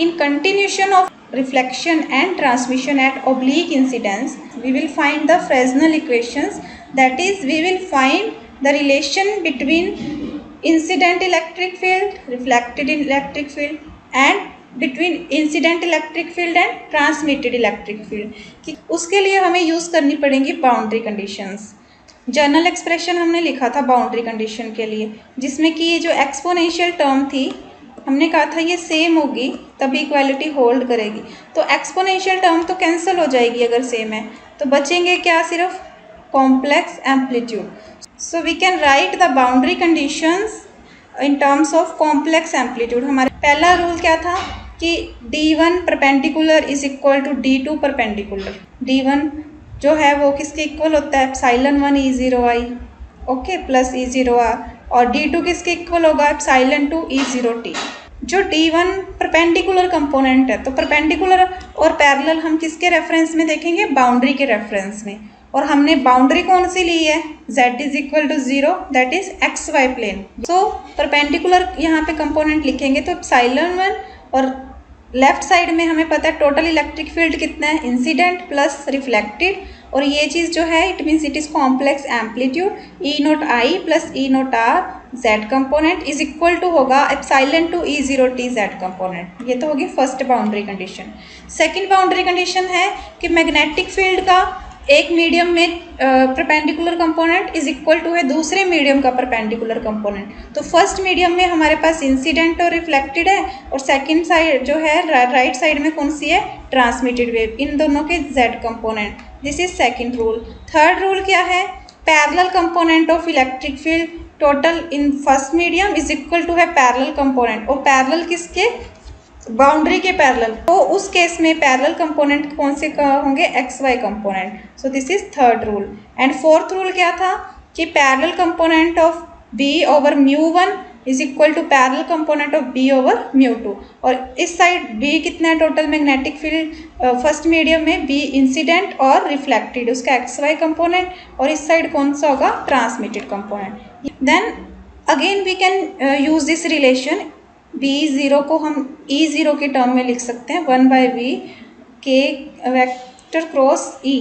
In continuation of reflection and transmission at oblique incidence, we will find the Fresnel equations. That is, we will find the relation between incident electric field, reflected electric field, and between incident electric field and transmitted electric field कि उसके लिए हमें use करनी पड़ेंगी boundary conditions. General expression हमने लिखा था boundary condition के लिए, जिसमें कि ये जो एक्सपोनेंशियल टर्म थी हमने कहा था ये सेम होगी तभी इक्वालिटी होल्ड करेगी। तो एक्सपोनेंशियल टर्म तो कैंसिल हो जाएगी अगर सेम है, तो बचेंगे क्या, सिर्फ complex amplitude. So we can write the boundary conditions in terms of complex amplitude. हमारा पहला रूल क्या था कि D1 perpendicular is equal to D2 perpendicular. D1 जो है वो किसके इक्वल होता है, epsilon 1 E0I okay plus E0R, और D2 किसके इक्वल होगा, एप्सिलॉन 2 E0T। जो D1 परपेंडिकुलर कंपोनेंट है, तो परपेंडिकुलर और पैरेलल हम किसके रेफरेंस में देखेंगे, बाउंड्री के रेफरेंस में। और हमने बाउंड्री कौन सी ली है, z is equal to 0, that is XY plane. So perpendicular यहाँ पे कंपोनेंट लिखेंगे तो एप्सिलॉन 1, और लेफ्ट साइड में हमें पता है टोटल इलेक्ट्रिक फील्ड कितना है, इंसिडेंट प्लस रिफ्लेक्टेड, और ये चीज़ जो है it means it is complex amplitude E0I plus E0R z component is equal to होगा एप्सिलॉन 2 E0T z कंपोनेंट। ये तो होगी first boundary condition. Second boundary condition है कि मैग्नेटिक फील्ड का एक मीडियम में perpendicular component is equal to है दूसरे मीडियम का परपेंडिकुलर कंपोनेंट। तो फर्स्ट मीडियम में हमारे पास इंसिडेंट और रिफ्लेक्टेड है, और सेकंड साइड जो है राइट साइड में कौन सी है, ट्रांसमिटेड वेव, इन दोनों के z component. This is second rule. Third rule क्या है, parallel component of electric field total in first medium is equal to है पैरेलल कंपोनेंट, और पैरेलल किसके, बाउंड्री के पैरेलल। तो उस केस में पैरेलल कंपोनेंट कौन से होंगे, XY component. So this is third rule. And fourth rule क्या था कि parallel component of B over μ1 is equal to parallel component of B over μ2। और इस साइड B कितना है total magnetic field first medium में, B इंसिडेंट और reflected उसका XY कंपोनेंट, और इस साइड कौन सा होगा, transmitted component. Then again we can use this relation, B0 को हम E0 के टर्म में लिख सकते हैं 1/v k vector cross E।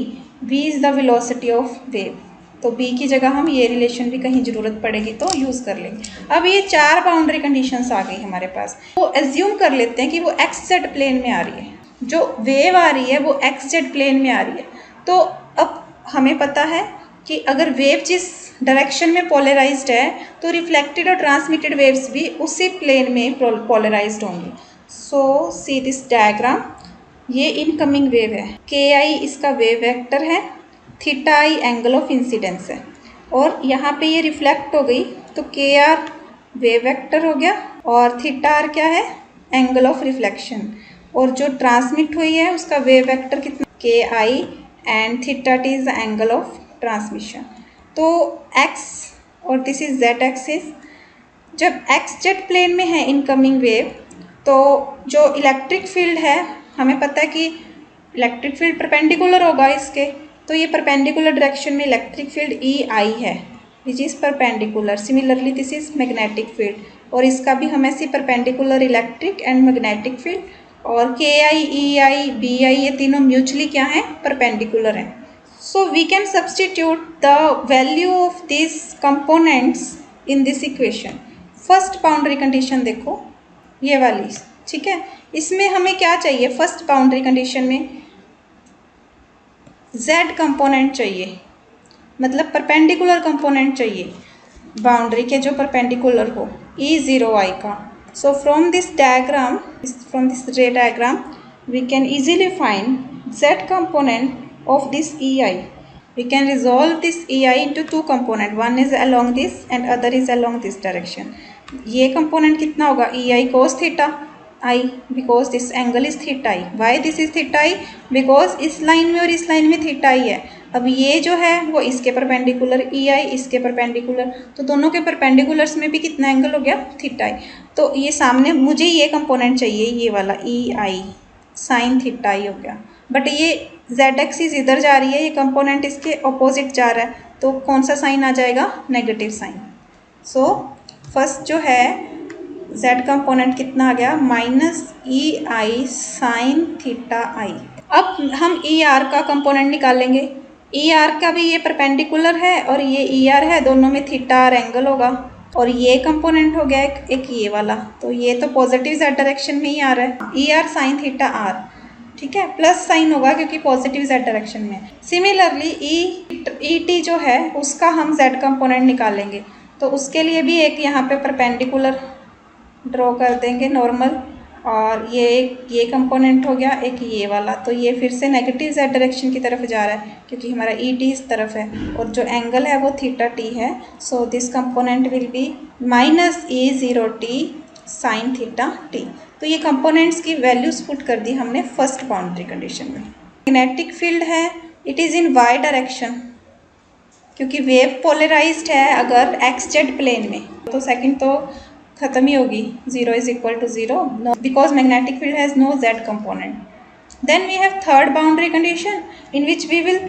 v is the velocity of wave, तो B की जगह हम ये रिलेशन भी कहीं ज़रूरत पड़ेगी तो यूज़ कर लेंगे। अब ये चार बाउंड्री कंडीशंस आ गई हमारे पास, तो एज्यूम कर लेते हैं कि वो XZ प्लेन में आ रही है, जो वेव आ रही है वो XZ प्लेन में आ रही है। तो अब हमें पता है कि अगर वेव जिस डायरेक्शन में पोलराइज्ड है तो रिफ्लेक्टेड और ट्रांसमिटेड वेव्स भी उसी प्लेन में पोलराइज्ड होंगी। सो सी दिस डायग्राम, ये इनकमिंग वेव है, KI इसका वेव वेक्टर है, θI एंगल ऑफ इंसिडेंस है, और यहाँ पे ये रिफ्लेक्ट हो गई तो KR वेव वेक्टर हो गया, और θR क्या है, एंगल ऑफ रिफ्लेक्शन, और जो ट्रांसमिट हुई है उसका वेव वेक्टर कितना, KI and θT is the angle of transmission. तो x और दिस इज z एक्सिस, जब XZ प्लेन में है इनकमिंग वेव, तो जो इलेक्ट्रिक फील्ड है हमें पता है कि इलेक्ट्रिक फील्ड परपेंडिकुलर होगा इसके, तो ये परपेंडिकुलर डायरेक्शन में इलेक्ट्रिक फील्ड EI है which is perpendicular. Similarly this is magnetic field, और इसका भी हमें सी perpendicular electric and magnetic field, और KI EI BI ये तीनों म्यूचुअली क्या हैं, परपेंडिकुलर हैं। So we can substitute the value of these components in this equation. First boundary condition देखो ये वाली, ठीक है, इसमें हमें क्या चाहिए, फर्स्ट बाउंड्री कंडीशन में Z कंपोनेंट चाहिए, मतलब परपेंडिकुलर कंपोनेंट चाहिए बाउंड्री के जो परपेंडिकुलर हो E0I का। So from this diagram, from this रे diagram we can easily find Z component of this EI. We can resolve this EI into two component, one is along this and other is along this direction. ये component कितना होगा, EI cos theta I, because this angle is theta I. Why this is theta I? Because इस line में और इस line में theta I है। अब ये जो है वो इसके परपेंडिकुलर, EI इसके परपेंडिकुलर, तो दोनों के परपेंडिकुलर्स में भी कितना एंगल हो गया, थीटा I। तो ये सामने मुझे ये कंपोनेंट चाहिए, ये वाला EI साइन थीटा I हो गया, बट ये Z एक्सिस इधर जा रही है, ये कंपोनेंट इसके ऑपोजिट जा रहा है, तो कौन सा साइन आ जाएगा, नेगेटिव साइन। सो फर्स्ट जो है z कंपोनेंट कितना आ गया माइनस ई आई साइन थीटा आई। अब हम ई आर का कंपोनेंट निकालेंगे। ई आर का भी ये परपेंडिकुलर है और ये ई आर है, दोनों में थीटा आर एंगल होगा। और ये कंपोनेंट हो गया एक ये वाला, तो ये तो पॉजिटिव z डायरेक्शन में ही आ रहा है, E R sine theta R, ठीक है, प्लस साइन होगा क्योंकि पॉजिटिव z डायरेक्शन में। सिमिलरली ई टी जो है उसका हम z कंपोनेंट निकालेंगे, तो उसके लिए भी एक यहाँ पे परपेंडिकुलर ड्रॉ कर देंगे नॉर्मल, और ये कंपोनेंट हो गया एक ये वाला, तो ये फिर से नेगेटिव z डायरेक्शन की तरफ जा रहा है क्योंकि हमारा ई टी इस तरफ है और जो एंगल है वो थीटा टी है। So this component will be minus E zero T sine theta T. तो ये कंपोनेंट्स की वैल्यूज पुट कर दी हमने फर्स्ट बाउंड्री कंडीशन में। मैग्नेटिक फील्ड है, it is in Y direction क्योंकि वेव पोलराइज्ड है अगर एक्स जेड प्लेन में, तो सेकंड तो खत्म ही होगी, 0 is equal to 0 because magnetic field has no z component. Then we have third boundary condition in which we will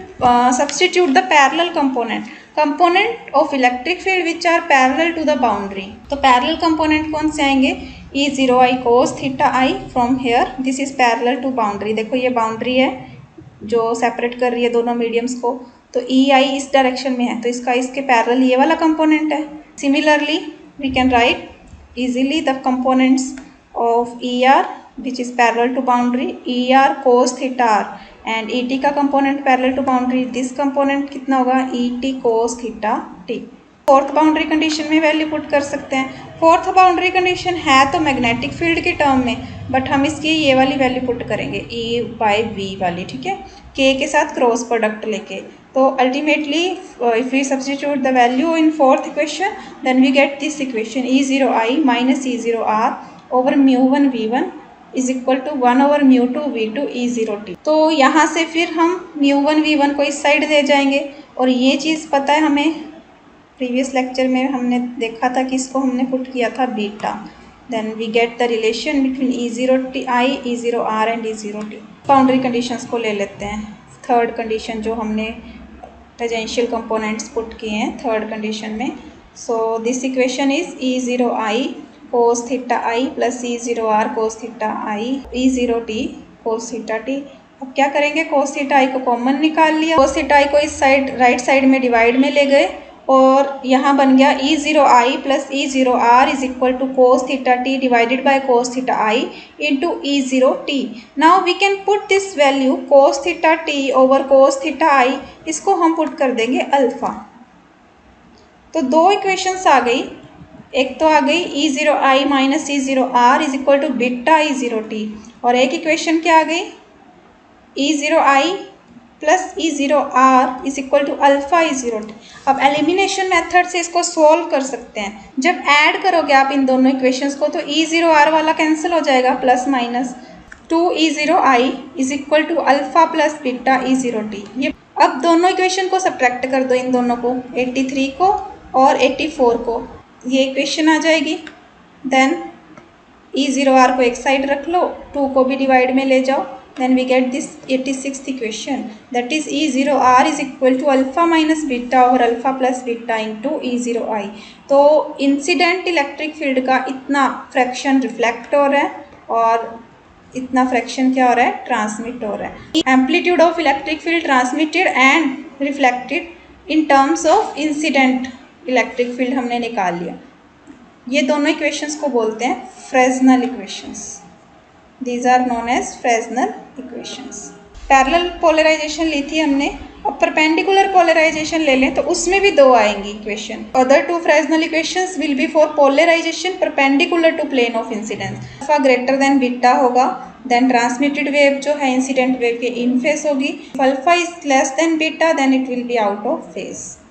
substitute the parallel component of electric field which are parallel to the boundary. तो parallel component कौन से आएंगे, e 0 i cos theta i from here, this is parallel to boundary। देखो ये boundary है जो separate कर रही है दोनों मीडियम्स को, तो e i इस डायरेक्शन में है तो इसका इसके पैरेलल ये वाला कंपोनेंट है। Similarly we can write easily the components of ER which is parallel to boundary, ER cos theta r, and ET का component parallel to boundary, this component कितना होगा ET cos theta t। Fourth boundary condition में value put कर सकते हैं। Fourth boundary condition है तो magnetic field के टर्म में, बट हम इसकी ये वाली वैल्यू पुट करेंगे E बाई V वाली, ठीक है, K के साथ क्रॉस प्रोडक्ट लेके। तो ultimately if we substitute the value in fourth equation then we get this equation E 0 I minus E 0 R over mu 1 V1 is equal to 1 over mu 2 V2 E 0 T। तो यहाँ से फिर हम mu 1 V1 को इस side ले जाएंगे, और ये चीज़ पता है हमें, प्रीवियस लेक्चर में हमने देखा था कि इसको हमने पुट किया था beta. Then we get the relation between E 0 I, E 0 R and E 0 T। Boundary conditions को ले लेते हैं। थर्ड कंडीशन जो हमने टेंजेंशियल कंपोनेंट्स पुट किए हैं थर्ड कंडीशन में, so this equation is E 0 I cos theta I plus E 0 R cos theta I, E 0 T cos theta T। अब क्या करेंगे, cos थीटा I को कॉमन निकाल लिया, cos थीटा I को इस साइड राइट साइड में डिवाइड में ले गए और यहाँ बन गया E 0 I plus E 0 R is equal to cos theta T divided by cos theta I into E 0 T। Now we can put this value cos theta T over cos theta I, इसको हम put कर देंगे alpha. तो दो equations आ गई, एक तो आ गई E 0 I minus E 0 R is equal to beta E 0 T, और एक इक्वेशन क्या आ गई E 0 I plus E 0 R is equal to alpha E 0 T। अब एलिमिनेशन मेथड से इसको सॉल्व कर सकते हैं। जब ऐड करोगे आप इन दोनों इक्वेशंस को तो E 0 R वाला कैंसिल हो जाएगा, plus minus 2 E 0 I is equal to alpha plus beta E 0 T। ये अब दोनों इक्वेशन को सब्ट्रैक्ट कर दो, इन दोनों को 83 को और 84 को, ये इक्वेशन आ जाएगी। देन E 0 R को एक साइड रख लो, 2 को भी डिवाइड में ले जाओ, then we get this 86th equation, that is E 0 R is equal to alpha minus beta over alpha plus beta into E 0 I। तो इंसिडेंट इलेक्ट्रिक फील्ड का इतना फ्रैक्शन रिफ्लेक्ट हो रहा है और इतना फ्रैक्शन क्या हो रहा है, ट्रांसमिट हो रहा है। Amplitude of electric field transmitted and reflected in terms of incident electric field हमने निकाल लिया। ये दोनों इक्वेशंस को बोलते हैं Fresnel equations. These are known as Fresnel equations। Parallel polarisation ली थी हमने, अब परपेंडिकुलर पोलराइजेशन ले लें तो उसमें भी दो आएंगी equation. Other two Fresnel equations will be for polarisation perpendicular to plane of incidence. Alpha greater than beta होगा, देन ट्रांसमिटेड वेव जो है इंसिडेंट वेव के इन फेस होगी। Alpha is less than beta then it will be out of face.